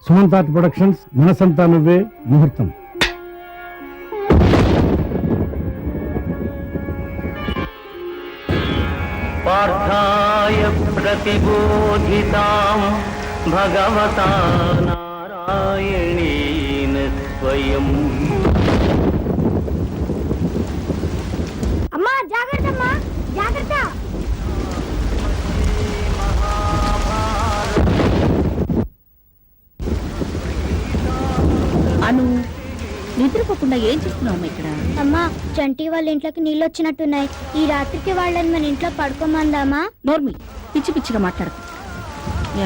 Sumanth art productions, మనసంతా నువ్వే, ముహూర్తం. పార్థాయ ప్రతిబోధితాం భగవతా నారాయణేన స్వయం. అమ్మా జాగ్రత్త, అమ్మా జాగ్రత్త. అను నిద్రపోకుండా ఏం చేస్తున్నావు ఇక్కడ? అమ్మా చంటి వాళ్ళ ఇంట్లోకి నీళ్ళు వచ్చినట్టున్నాయి. ఈ రాత్రికి వాళ్ళని మన ఇంట్లో పడుకోమందామా? నోర్మి, పిచ్చి పిచ్చిగా మాట్లాడకు.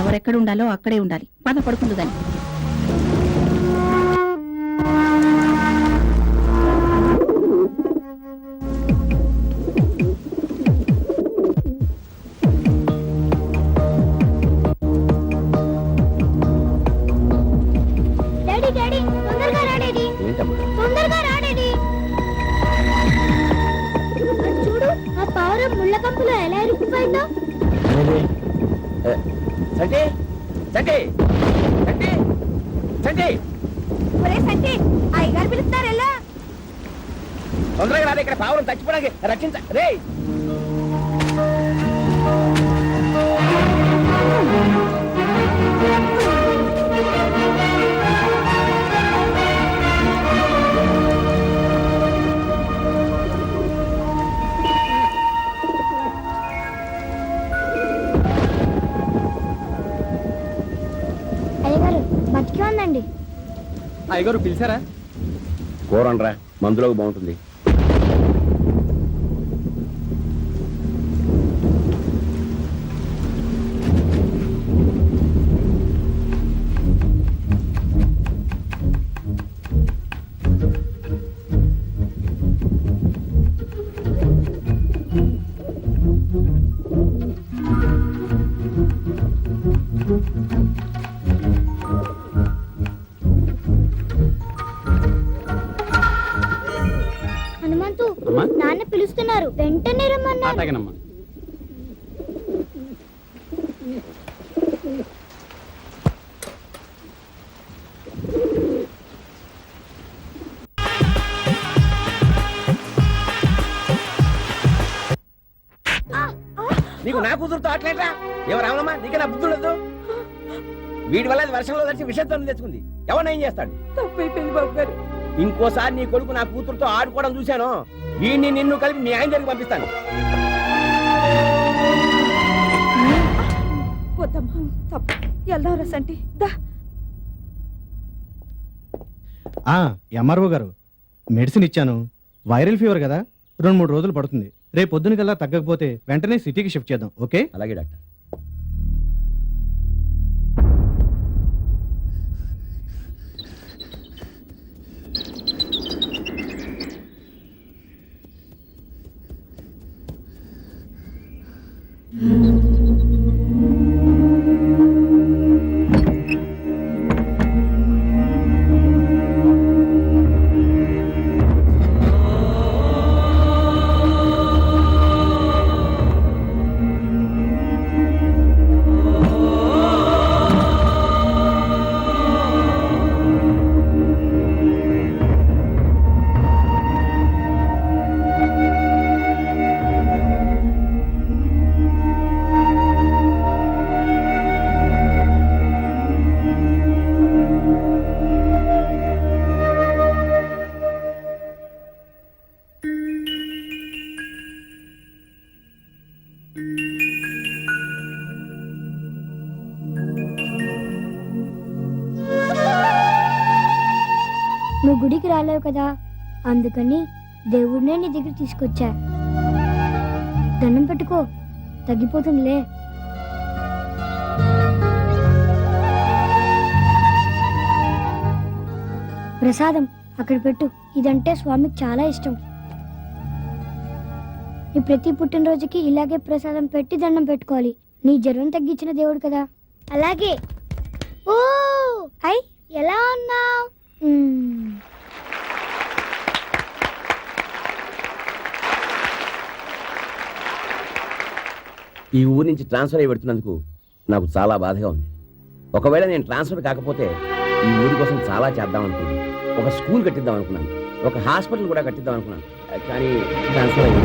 ఎవరెక్కడ ఉండాలో అక్కడే ఉండాలి. పద పడుకుందు గాని. డాడీ డాడీ తొందరగా రా డాడీ, తొందరగా రా డాడీ. అది చూడు, ఆ పావురం ముళ్ళ కంపులో ఎలా ఇరుక్కుపోయిందో. సంటే సంటే సంటే సంటే ఒరే సంటి, అయ్యగారు పిలుస్తారు ఎలా. తొందరగా రాదు, ఇక్కడ పావురం చచ్చిపోవడానికి రక్షించ రే. అయ్యగారు బతికి ఉందండి. అయ్యగారు పిలిచారా? కూరండ్రా, మందులోకి బాగుంటుంది. హనుమంతు, నాన్న పిలుస్తున్నారు, వెంటనే రమ్మన్నారు. నీకు నా కూతురుతో ఆటలేట్రా? ఎవరు రావమ్మా, నీకే నా బుద్ధి లేదు. వీడి వల్ల అది వర్షంలో కలిసి విషయంతో తెచ్చుకుంది. ఎవరిని ఏం చేస్తాడు? తప్పైపోయింది బాబు గారు. ఇంకోసారి నీ కొడుకు నా కూతురుతో ఆడుకోవడం చూశాను, వీడిని నిన్ను కలిపి మీ ఆయన దగ్గరికి పంపిస్తాను. వద్దమ్మా, తప్పు. వెళ్దాం సంటి. ఎంఆర్ఓ గారు, మెడిసిన్ ఇచ్చాను. వైరల్ ఫీవర్ కదా, 2-3 రోజులు పడుతుంది. రేపు పొద్దున కల్లా తగ్గకపోతే వెంటనే సిటీకి షిఫ్ట్ చేద్దాం. ఓకే? అలాగే డాక్టర్. నువ్వు గుడికి రాలేవు కదా, అందుకని దేవుడినే నీ దగ్గర తీసుకొచ్చా. దండం పెట్టుకో, తగ్గిపోతుందిలే. ప్రసాదం అక్కడ పెట్టు, ఇదంటే స్వామికి చాలా ఇష్టం. నీ ప్రతి పుట్టినరోజుకి ఇలాగే ప్రసాదం పెట్టి దండం పెట్టుకోవాలి. నీ జ్వరం తగ్గించిన దేవుడు కదా. అలాగే. ఓ ఐ ఎలా ఉన్నావు? ఈ ఊరి నుంచి ట్రాన్స్ఫర్ అయ్యి పెడుతున్నందుకు నాకు చాలా బాధగా ఉంది. ఒకవేళ నేను ట్రాన్స్ఫర్ కాకపోతే ఈ ఊరి కోసం చాలా చేద్దాం అనుకున్నాను. ఒక స్కూల్ కట్టిద్దాం అనుకున్నాను, ఒక హాస్పిటల్ కూడా కట్టిద్దాం అనుకున్నాను, కానీ ట్రాన్స్ఫర్ అయ్యింది.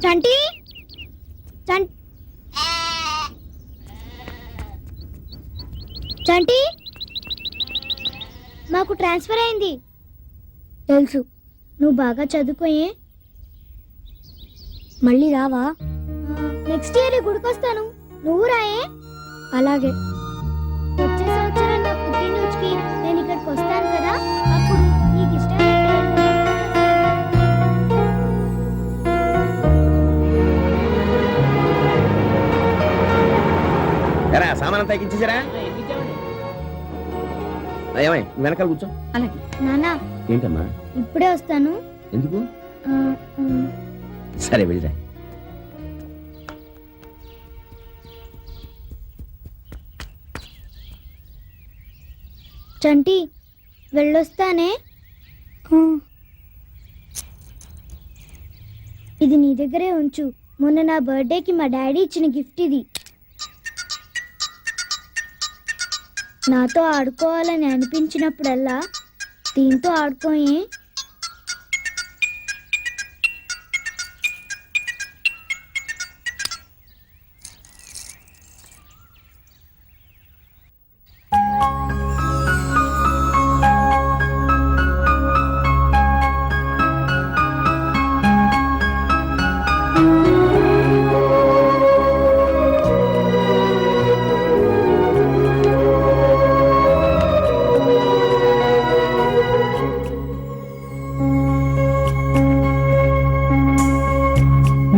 చంటి చంటి మాకు ట్రాన్స్ఫర్ అయింది. తెలుసు, నువ్వు బాగా చదువుకోయే. మళ్ళీ రావా? నెక్స్ట్ ఇయర్ గుడికొస్తాను, నువ్వు రాయే. అలాగే. వచ్చే సంవత్సరం నా పుట్టినరోజుకి నేను ఇక్కడికి వస్తాను కదా, అప్పుడు నీకు ఇష్టమైనట్టు ఎరా సామాన్ అంతా ఎక్కించేసారా? ఏమై వెనకాల కూర్చో. అలాగే. నాన్న ఏంటమ్మా? ఇప్పుడే వస్తాను. ఎందుకు? ఆ, ఆ. సరే వెళ్ళిరా. చంటి వెళ్ళొస్తానే. ఇది నీ దగ్గరే ఉంచు. మొన్న నా బర్త్డేకి మా డాడీ ఇచ్చిన గిఫ్ట్ ఇది. నాతో ఆడుకోవాలని అనిపించినప్పుడల్లా దీంతో ఆడుకోయే.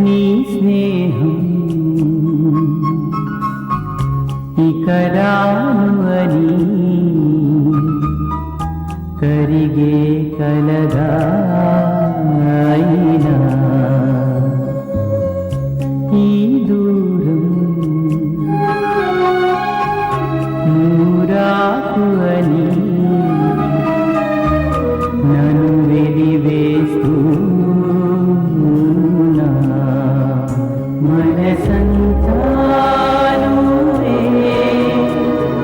నీ స్నేహం ఇక రాను అని కరిగే కలదా అయినా ఈ దూరం నూరాకు అని నన్ను వెలివేస్తూ మనసంతా నువ్వే,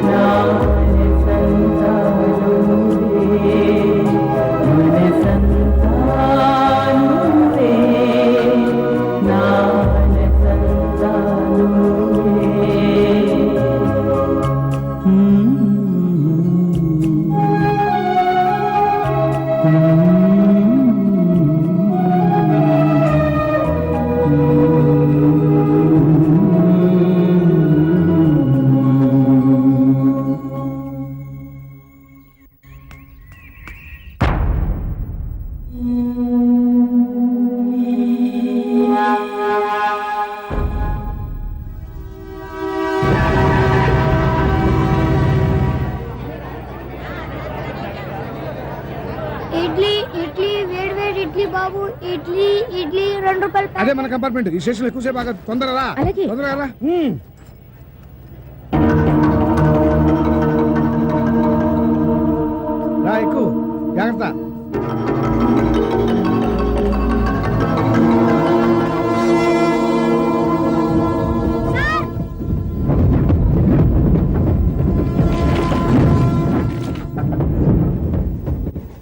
నా మనసంతా నువ్వే, మనసంతా నువ్వే, నా మనసంతా నువ్వే. ఇడ్లీ ఇడ్లీ వేడి వేడి ఇడ్లీ బాబు. ఇడ్లీ ఇడ్లీ 2 రూపాయలు. అదే మన కంపార్ట్మెంట్. ఈ స్టేషన్ ఎక్కువసేపు ఆగదు. తొందరగా అలాగే. తొందరగా రా. రా ఎక్కువ జాగ్రత్త.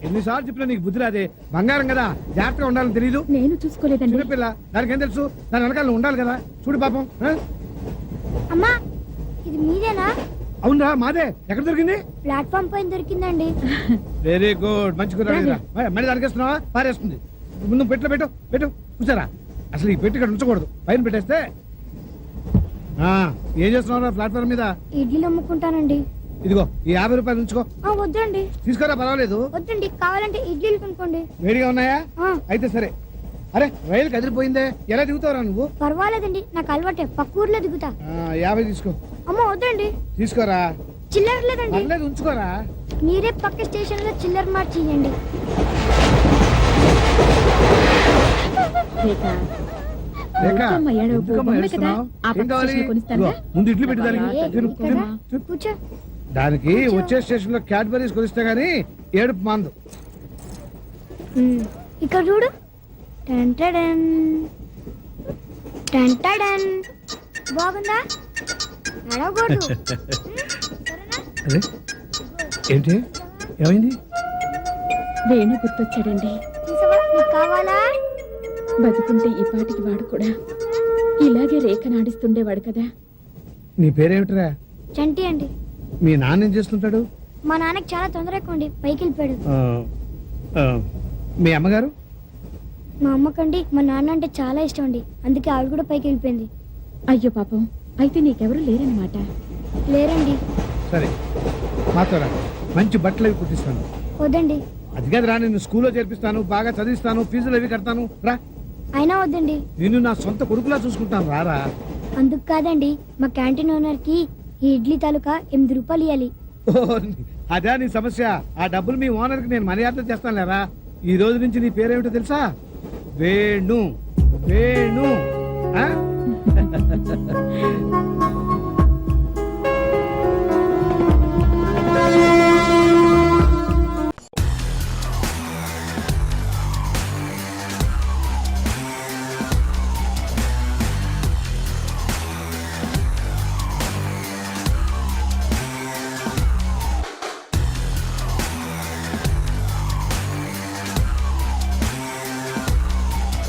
ఎన్నిసార్లు చెప్పినా నీకు బుద్ధి రాదే. బంగారం కదా, జాగ్రత్తగా ఉండాలని తెలీదు. నేను చూసుకోలేదండి. చిన్నపిల్ల, దానికి ఏం తెలుసు? దాని వెనకాల నువ్వు ఉండాలి కదా. చూడు పాపం. అమ్మా, ఇది మీదేనా? అవునరా, మాదే. ఎక్కడ దొరికింది? ప్లాట్ఫామ్ పైన దొరికిందండి. వెరీ గుడ్, మంచి కుర్రాడిరా. మళ్ళీ దానికేస్తున్నావా? పారేస్తుంది. ముందు పెట్టు పెట్టు పెట్టు. కూర్చారా? అసలు ఈ పెట్టి ఇక్కడ ఉంచకూడదు, పైన పెట్టేస్తే. ఏం చేస్తున్నావు ప్లాట్ఫామ్ మీద? ఇడ్లీలు అమ్ముకుంటానండి. ఇదిగో ఈ 50 రూపాయలు ఉంచుకో. వద్దండి. తీసుకోరా, పర్వాలేదు. వద్దండి, కావాలంటే ఇడ్లీలు కొనుక్కోండి. వేడిగా ఉన్నాయా? ఆ, అయితే సరే. అరే, రైలు కదిలిపోయిందే, ఎలా దిగుతావురా నువ్వు? పర్వాలేదండి, నాకు అలవాటే. పక్క ఊర్లో దిగుతా. 50 తీసుకో. అమ్మ వద్దండి, తీసుకోరా. చిల్లర లేదండి. పర్లేదు, ఉంచుకోరా. మీరే పక్క స్టేషన్ లో చిల్లర మార్చి ఇయ్యండి. రేఖ, రేఖ, ఊరుకోమ్మా, ఏడవకు. ఎందుకమ్మా బొమ్మే కదా, ఏడుస్తున్నావ్? ఆ ఏం పక్క కావాలి? స్టేషన్లో కొనిస్తానుగా. ఇదిగో, ముందు ఇడ్లీ పెట్టి దానికి. ఏ, తిను, ఇక్కడ తిను, రా. తిను. కూర్చో. దానికి వచ్చే స్టేషన్ లో క్యాడ్బరీస్ కొనిస్తే గానీ ఏడుపు మాందు. ఇక్కడ చూడు. టన్ టడన్. టన్ టడన్. బాగుందా నడవకూడదు అరే ఏంటి ఏమైంది? వేణు గుర్తొచ్చాడండి. చూసావా నీకు కావాలా బతుకుంటే ఈ పాటికి వాడు కూడా ఇలాగే రేఖ నాడిస్తుండేవాడు కదా. నీ పేరేమిట్రా? చంటి అండి. మీ నాన్న ఏం చేస్తుంటాడు? మా నాన్నకి చాలా తొందర ఎక్కువ అండి, పైకి వెళ్ళిపోయాడు. ఆ, ఆ, మీ అమ్మగారు? మా అమ్మకండి మా నాన్న అంటే చాలా ఇష్టం అండి, అందుకే ఆవిడ కూడా పైకి వెళ్ళిపోయింది. అయ్యో పాపం, అయితే నీకెవరు లేరన్నమాట. లేరండి. సరే మాతో రా, మంచి బట్టలు అవి కుట్టిస్తాను. వద్దండి. అది కాదు రా, నేను స్కూల్లో చేర్పిస్తాను, బాగా చదివిస్తాను, ఫీజులు అవి కడతాను. రా, అయినా వద్దండి. నేను నా సొంత కొడుకులా చూసుకుంటాను. రారా. అందుకు కాదండి, మా క్యాంటీన్ ఓనర్ కి ఈ ఇడ్లీ తాలూకా 8 రూపాయలు ఇవ్వాలి. ఓ, అదే నీ సమస్య. ఆ డబ్బులు మీ ఓనర్కి నేను మర్యాద చేస్తాను లేరా. ఈ రోజు నుంచి నీ పేరేమిటో తెలుసా? వేణు. వేణు. ఆ?